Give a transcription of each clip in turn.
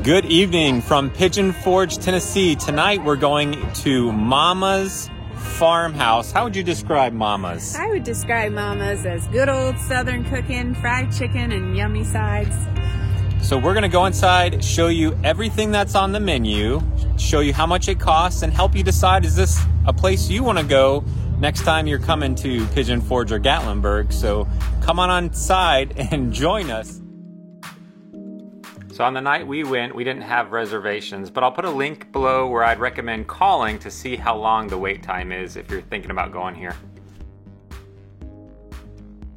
Good evening from Pigeon Forge, Tennessee. Tonight we're going to Mama's Farmhouse. How would you describe Mama's? I would describe Mama's as good old Southern cooking, fried chicken, and yummy sides. So we're going to go inside, show you everything that's on the menu, show you how much it costs, and help you decide, is this a place you want to go next time you're coming to Pigeon Forge or Gatlinburg. So come on inside and join us. So on the night we went, we didn't have reservations, but I'll put a link below where I'd recommend calling to see how long the wait time is if you're thinking about going here.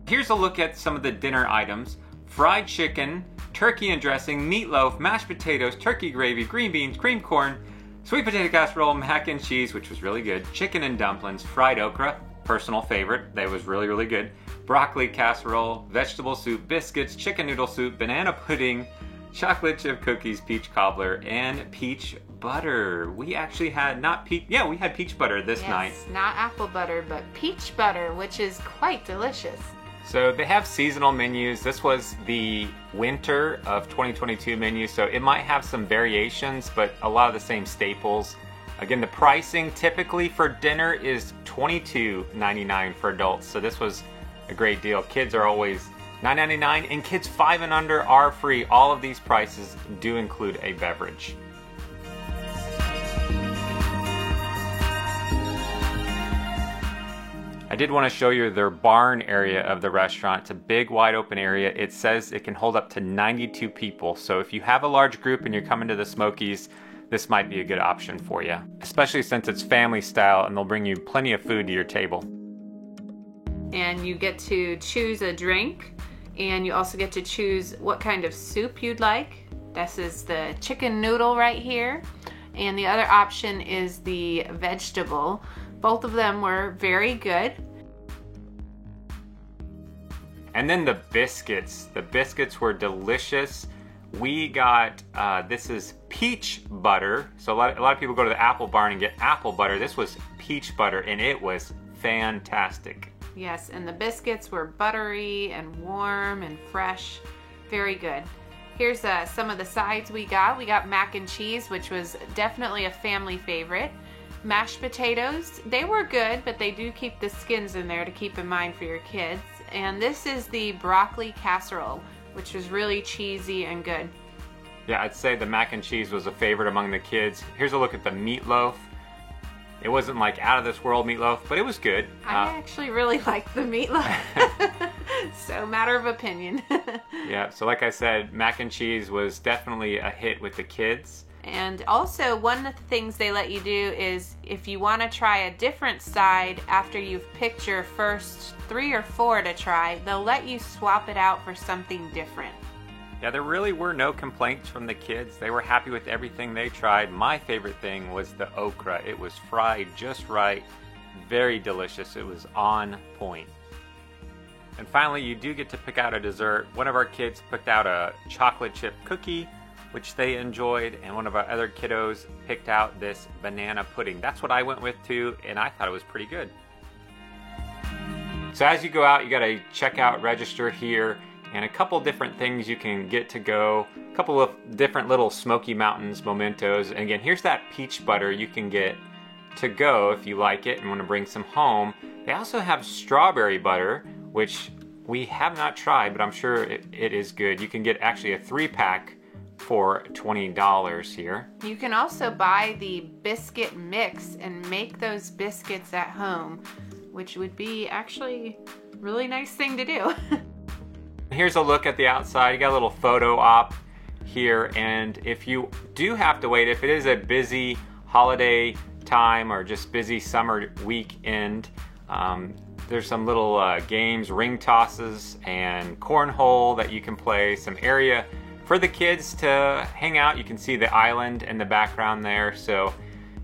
Here's a look at some of the dinner items. Fried chicken, turkey and dressing, meatloaf, mashed potatoes, turkey gravy, green beans, creamed corn, sweet potato casserole, mac and cheese, which was really good, chicken and dumplings, fried okra, personal favorite, that was really, really good, broccoli casserole, vegetable soup, biscuits, chicken noodle soup, banana pudding, chocolate chip cookies, peach cobbler, and peach butter. We actually had we had peach butter this night. Yes, not apple butter, but peach butter, which is quite delicious. So they have seasonal menus. This was the winter of 2022 menu, so it might have some variations, but a lot of the same staples. Again, the pricing typically for dinner is $22.99 for adults, so this was a great deal. Kids are always $9.99, and kids 5 and under are free. All of these prices do include a beverage. I did want to show you their barn area of the restaurant. It's a big wide open area. It says it can hold up to 92 people. So if you have a large group and you're coming to the Smokies, this might be a good option for you, especially since it's family style and they'll bring you plenty of food to your table. And you get to choose a drink, and you also get to choose what kind of soup you'd like. This is the chicken noodle right here, and the other option is the vegetable. Both of them were very good. And then the biscuits. The biscuits were delicious. We got, this is peach butter. So a lot of people go to the Apple Barn and get apple butter. This was peach butter, and it was fantastic. Yes, and the biscuits were buttery and warm and fresh. Very good. Here's some of the sides we got. We got mac and cheese, which was definitely a family favorite. Mashed potatoes, they were good, but they do keep the skins in there to keep in mind for your kids. And this is the broccoli casserole, which was really cheesy and good. Yeah, I'd say the mac and cheese was a favorite among the kids. Here's a look at the meatloaf. It wasn't like out of this world meatloaf, but it was good. I actually really like the meatloaf. So matter of opinion. Yeah, so like I said, mac and cheese was definitely a hit with the kids. And also, one of the things they let you do is if you want to try a different side after you've picked your first 3 or 4 to try, they'll let you swap it out for something different. Yeah, there really were no complaints from the kids. They were happy with everything they tried. My favorite thing was the okra. It was fried just right, very delicious. It was on point. And finally, you do get to pick out a dessert. One of our kids picked out a chocolate chip cookie, which they enjoyed, and one of our other kiddos picked out this banana pudding. That's what I went with too, and I thought it was pretty good. So as you go out, you gotta check out register here, and a couple different things you can get to go, a couple of different little Smoky Mountains mementos. And again, here's that peach butter you can get to go if you like it and want to bring some home. They also have strawberry butter, which we have not tried, but I'm sure it is good. You can get actually a 3-pack for $20 here. You can also buy the biscuit mix and make those biscuits at home, which would be actually a really nice thing to do. Here's a look at the outside. You got a little photo op here, and if you do have to wait, if it is a busy holiday time or just busy summer weekend, there's some little games, ring tosses and cornhole that you can play, some area for the kids to hang out. You can see the island in the background there. So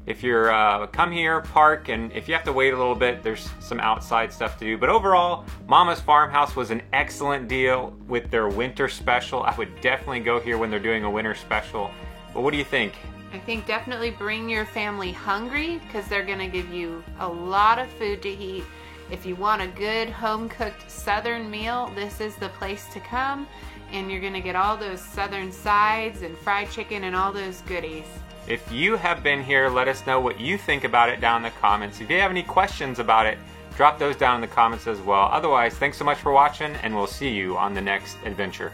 if you're come here, park, and if you have to wait a little bit, there's some outside stuff to do. But overall, Mama's Farmhouse was an excellent deal with their winter special. I would definitely go here when they're doing a winter special. But what do you think? I think definitely bring your family hungry, because they're gonna give you a lot of food to eat. If you want a good home-cooked Southern meal, this is the place to come. and you're gonna get all those southern sides and fried chicken and all those goodies. If you have been here, let us know what you think about it down in the comments. If you have any questions about it, drop those down in the comments as well. Otherwise, thanks so much for watching, and we'll see you on the next adventure.